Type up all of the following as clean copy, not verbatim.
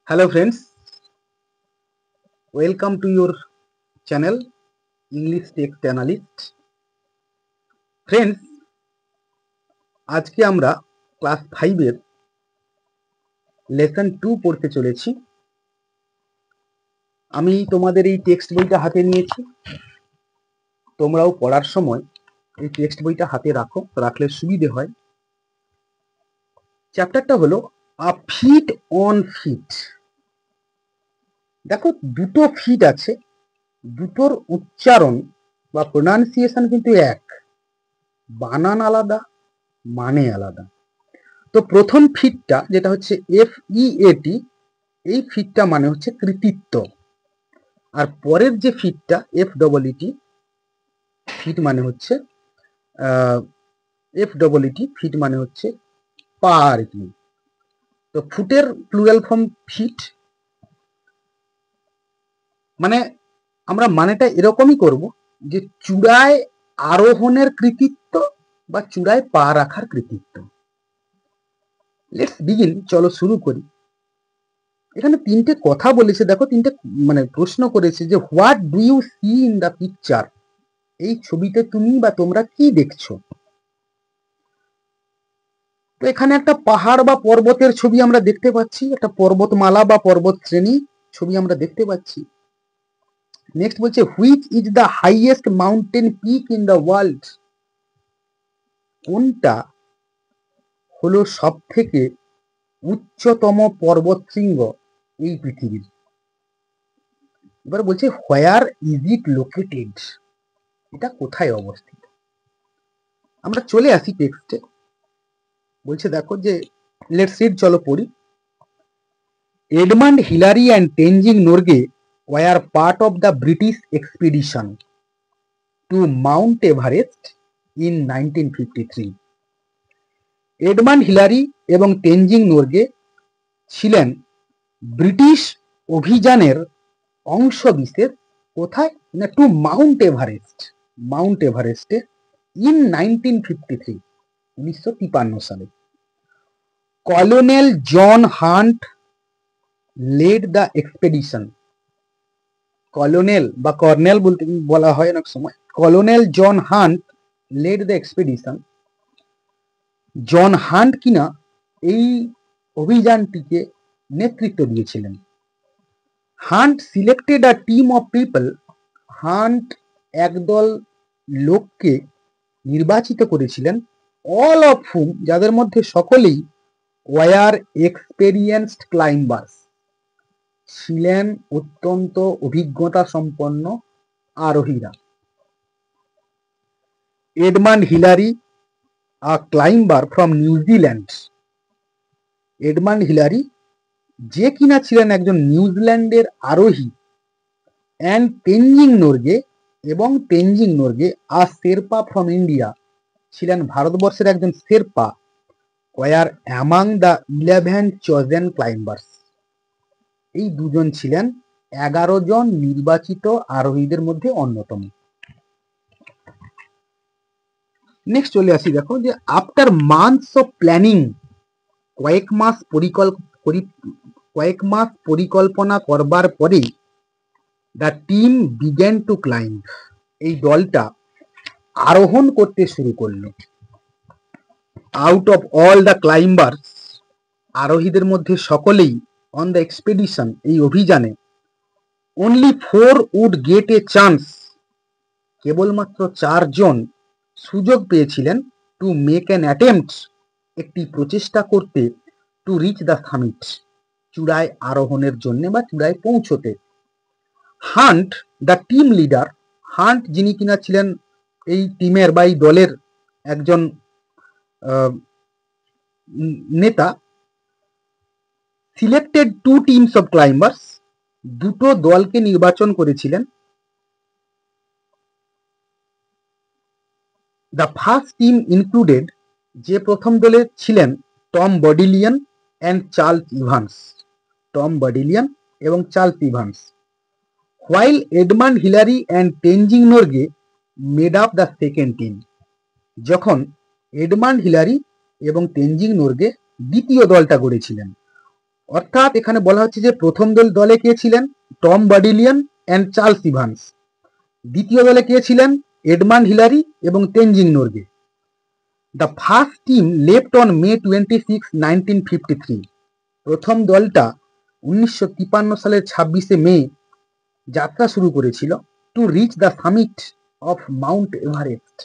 Hello friends, welcome to your channel English Text Analyst. Friends, আজকে আমরা class 5 এর lesson 2 পড়তে চলেছি। আমি তোমাদের এই টেক্সট বইটা হাতে নিয়েছি। তোমরাও পড়ার সময় এই টেক্সট বইটা হাতে রাখলে সুবিধে হয়। চ্যাপ্টারটা হলো আ ফিট অন ফিট। দেখো, দুটো ফিট আছে, দুটোর উচ্চারণ বা প্রোনাউন্সিয়েশন কিন্তু এক, বানান আলাদা, মানে আলাদা। তো প্রথম ফিটটা যেটা হচ্ছে FEAT, এই ফিটটা মানে হচ্ছে কৃতিত্ব। আর পরের যে ফিটটা FEET, ফিট মানে হচ্ছে ফিট মানে হচ্ছে পা আর কি। তো ফুটের প্লুরাল ফর্ম ফিট। মানে আমরা মানেটা এরকমই করব যে চূড়ায় আরোহণের কৃতিত্ব বা চূড়ায় পা রাখার কৃতিত্ব। লেটস বিগিন, চলো শুরু করি। এখানে তিনটে কথা বলেছে, দেখো তিনটে মানে প্রশ্ন করেছে যে what do you see in the picture, এই ছবিতে তুমি বা তোমরা কি দেখছো। তো এখানে একটা পাহাড় বা পর্বতের ছবি আমরা দেখতে পাচ্ছি, একটা পর্বতমালা বা পর্বত শ্রেণী ছবি আমরা দেখতে পাচ্ছি। নেক্সট বলছে which is the highest mountain peak in the world, কোনটা হলো সব থেকে উচ্চতম পর্বত শৃঙ্গ এই পৃথিবীর। এবার বলছে হোয়ার ইজ ইট লোকেটেড, এটা কোথায় অবস্থিত। আমরা চলে আসি টেক্সটে। বলছে দেখো যে লেটস রিড, চলো পড়ি। Edmund Hillary and Tenzing Norgay were part of the British expedition to mount Everest in 1953। Edmund Hillary এবং তেনজিং নোরগে ছিলেন ব্রিটিশ অভিযানের অংশ বিশেষ। কোথায় না, টু মাউন্ট এভারেস্টে ইন 1953, 1953 সালে। Colonel John Hunt led the expedition. Colonel বা কর্নেল বলতে বলা হয় অনেক সময়। Colonel John Hunt led the expedition. John Hunt কিনা এই অভিযানটিকে নেতৃত্ব দিয়েছিলেন। Hunt selected a team of people. Hunt একদল লোককে নির্বাচিত করেছিলেন, অল অফ হুম, যাদের মধ্যে সকলেই ওয়ার এক্সপেরিয়েন্সড ক্লাইম্বার্স, ছিলেন অত্যন্ত অভিজ্ঞতা সম্পন্ন আরোহীরা। Edmund Hillary, a climber from New Zealand. Edmund Hillary, যে কিনা ছিলেন একজন নিউজিল্যান্ডের আরোহী। অ্যান্ড তেনজিং নোরগে, এবং Tenzing Norgay, a Sherpa from India, ছিলেন ভারতবর্ষের একজন Sherpa. Were among the 11 chosen climbers, এই দুজন ছিলেন 11 জন নির্বাচিত আরোহীদের মধ্যে অন্যতম। নেক্সট চলে আসি, দেখো যে আফটার মান্থস অফ প্ল্যানিং, কয়েক মাস পরিকল্পনা করবার পরে the team began to climb, এই দলটা আরোহণ করতে শুরু করলো। Out of all the climbers, আরোহীদের মধ্যে সকলেই, অন দ্য এক্সপেডিশন, এই অভিযানে, only 4 would get a chance, কেবলমাত্র 4 জন সুযোগ পেয়েছিলেন, টু মেক অ্যান অ্যাটেম্পট, একটি প্রচেষ্টা করতে, টু রিচ দ্য সামিট, চূড়ায় আরোহণের জন্য বা চূড়ায় পৌঁছতে। Hunt the team leader, hunt যিনি কিনা ছিলেন এই টিমের বা এই দলের একজন নেতা, সিলেক্টেড 2 টিমস অফ ক্লাইম্বার্স, দুটো দলকে নির্বাচন করেছিলেন। দ্য ফার্স্ট টিম ইনক্লুডেড, যে প্রথম দলে ছিলেন Tom Bourdillon and Charles Evans, Tom Bourdillon এবং Charles Evans. While Edmund Hillary and Tenzing Norgay made up the second team, যখন এডমান্ড হিলারি এবং তেনজিং নোরগে দ্বিতীয় দলটা গড়েছিলেন। অর্থাৎ এখানে বলা হচ্ছে যে প্রথম দলে কে ছিলেন? Tom Bourdillon and Charles Evans. দ্বিতীয় দলে কে ছিলেন? এডমান্ড হিলারি এবং Tenzing Norgay. The first team left on May 26, 1953। প্রথম দলটা 1953 সালের 26শে মে যাত্রা শুরু করেছিল to reach the summit of Mount Everest,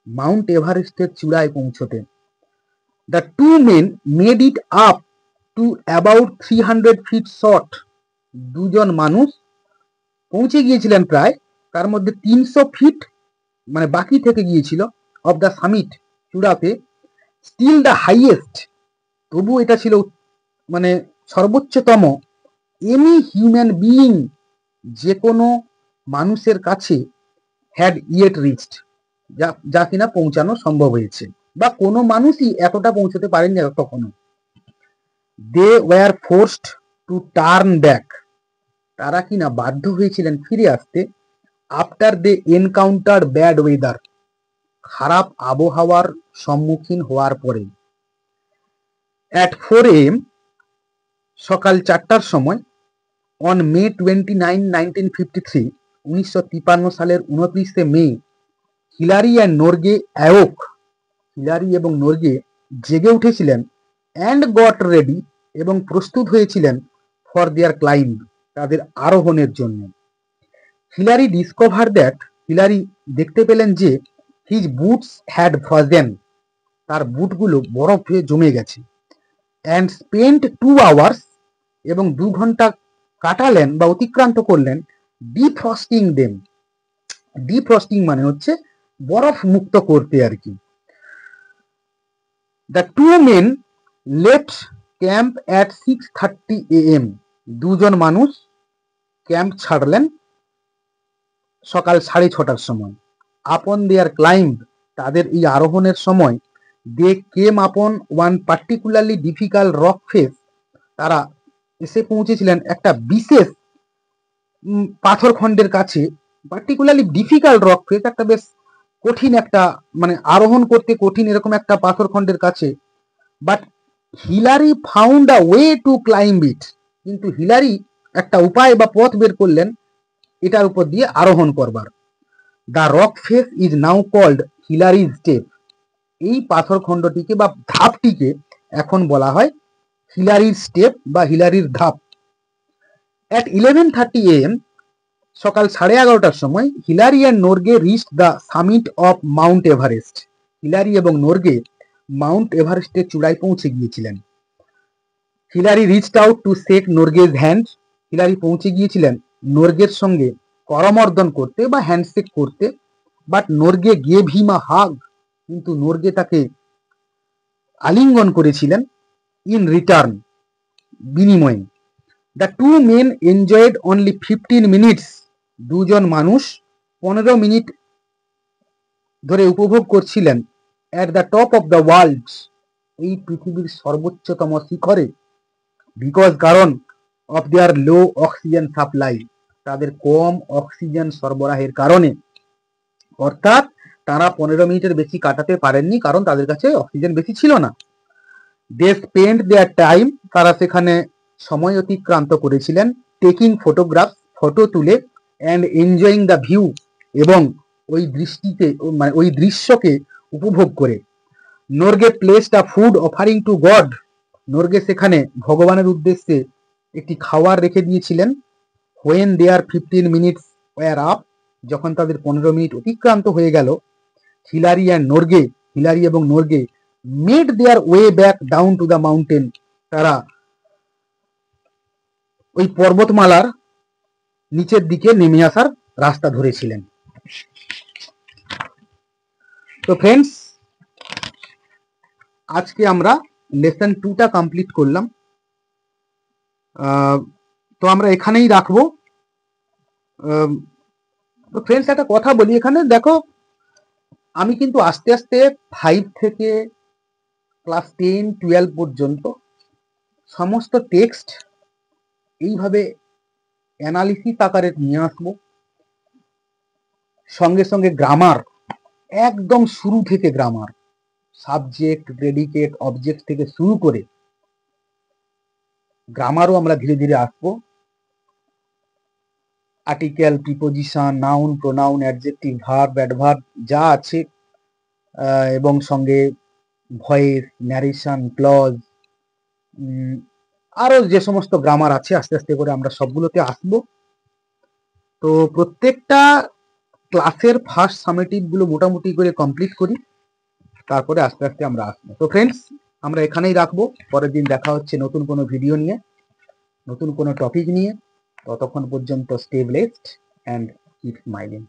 mount এভারেস্টের চূড়ায় পৌঁছতে। The two men made it up to about 300 feet short. দুজন মানুষ পৌঁছে গিয়েছিলেন প্রায়, তার মধ্যে 300 ফিট মানে বাকি থেকে গিয়েছিল অফ দ্য সামিট, চূড়াতে। স্টিল দ্য হাইয়েস্ট, তবু এটা ছিল মানে সর্বোচ্চতম এনি হিউম্যান বিইং, যে কোনো মানুষের কাছে হ্যাড ইয়েট রিচড, যা কিনা পৌঁছানো সম্ভব হয়েছে, বা কোনো মানুষই এতটা পৌঁছতে পারেননি তখনও। They were forced to turn back, তারা কিনা বাধ্য হয়েছিলেন ফিরে আসতে। After they encounter bad weather, খারাপ আবহাওয়ার সম্মুখীন হওয়ার পরে। অ্যাট 4 AM, সকাল 4টার সময়, অন মে 29, 1953, 1953 সালের 29শে মে, Hillary and Norgay awoke, Hillary এবং নোরগে জেগে উঠেছিলেন। অ্যান্ড গট রেডি, এবং প্রস্তুত হয়েছিলেন ফর দেয়ার ক্লাইম্ব, তাদের আরোহণের জন্য। হিলারি ডিসকভার দ্যাট, হিলারি দেখতে পেলেন যে হিজ বুটস হ্যাড ফ্রোজেন, তার বুটগুলো বরফে জমে গেছে। অ্যান্ড স্পেন্ট 2 hours, এবং 2 ঘন্টা কাটালেন বা অতিক্রান্ত করলেন ডিফ্রস্টিং দেম। ডিফ্রস্টিং মানে হচ্ছে বরফ মুক্ত করতে আর কি। The two men left camp at 6:30 AM, দুজন মানুষ ক্যাম্প ছাড়লেন সকাল 6:30টার সময়। আপন দেয়ার ক্লাইম্ব, তাদের এই আরোহণের সময়, they came upon one particularly difficult rock face, তারা এসে পৌঁছেছিলেন একটা বিশেষ পাথরখণ্ডের কাছে। পার্টিকুলারলি ডিফিকাল্ট রক ফেস, একটা বেশ কঠিন একটা মানে আরোহণ করতে কঠিন এরকম একটা পাথরখণ্ডের কাছে। But Hillary found a way to climb it, কিন্তু হিলারি একটা উপায় বা পথ বের করলেন এটার উপর দিয়ে আরোহণ করবার। The rock face is now called Hillary step, এই পাথরখণ্ডটিকে বা ধাপটিকে এখন বলা হয় হিলারির স্টেপ বা হিলারির ধাপ। অ্যাট 11:30 AM, সকাল 11:30টার সময়, Hillary and Norgay reached the summit of Mount Everest, Hillary এবং নোরগে মাউন্ট এভারেস্টের চূড়ায় পৌঁছে গিয়েছিলেন। Hillary reached out to shake Norgay's hand, Hillary পৌঁছে গিয়েছিলেন নোরগের সঙ্গে করমর্দন করতে বা হ্যান্ডশেক করতে। বাট নোরগে গেভ হিম আ হাগ, কিন্তু নোরগে তাকে আলিঙ্গন করেছিলেন ইন রিটার্ন, বিনিময়ে। The two men enjoyed only 15 minutes, দুজন মানুষ 15 মিনিট ধরে উপভোগ করছিলেন at the top of the world, এই পৃথিবীর সর্বোচ্চতম শিখরে। বিকজ, কারণ, of their low oxygen supply, তাদের কম অক্সিজেন সরবরাহের কারণে। অর্থাৎ তারা 15 মিনিটের বেশি কাটাতে পারেননি, কারণ তাদের কাছে অক্সিজেন বেশি ছিল না। দে স্পেন্ড দেয়ার টাইম, তারা সেখানে সময় অতিক্রান্ত করেছিলেন। টেকিং ফটোগ্রাফ, ফটো তুলে। অ্যান্ড এনজয়িং দ্য ভিউ, এবং ওই মানে ওই দৃশ্যকে উপভোগ করে। Norgay placed a food offering to God, Norgay সেখানে ভগবানের উদ্দেশ্যে একটি খাবার রেখে দিয়েছিলেন। When their 15 minutes were up, যখন তাদের 15 মিনিট অতিক্রান্ত হয়ে গেল, হিলারি এবং Norgay made their way back down to the mountain, তারা ওই পর্বতমালার নিচের দিকে নেমে আসার রাস্তা ধরেছিলেন। তো ফ্রেন্ডস, আজকে আমরা লেসন 2টা কমপ্লিট করলাম। তো আমরা এখানেই রাখবো। তো ফ্রেন্ডস, একটা কথা বলি, এখানে দেখো, আমি কিন্তু আস্তে আস্তে 5 থেকে ক্লাস 10, 12 পর্যন্ত সমস্ত টেক্সট এইভাবে অ্যানালিসিস আকারে নিয়ে আসবো। সঙ্গে সঙ্গে গ্রামার, একদম শুরু থেকে গ্রামার, সাবজেক্ট, প্রেডিকেট, অবজেক্ট থেকে শুরু করে গ্রামারও আমরা ধীরে ধীরে আসবো। Article, preposition, noun, pronoun, adjective, verb, adverb যা আছে, এবং সঙ্গে ভয়েস, ন্যারেশন, ক্লজ, আরো যে সমস্ত গ্রামার আছে আস্তে আস্তে করে আমরা সবগুলোতে আসবো। তো প্রত্যেকটা ক্লাসের ফার্স্ট সামেটিভ গুলো মোটামুটি করে কমপ্লিট করি, তারপরে আস্তে আস্তে আমরা আসবো। তো ফ্রেন্ডস, আমরা এখানেই রাখবো। পরের দিন দেখা হচ্ছে নতুন কোনো ভিডিও নিয়ে, নতুন কোনো টপিক নিয়ে। ততক্ষণ পর্যন্ত stay blessed and keep smiling.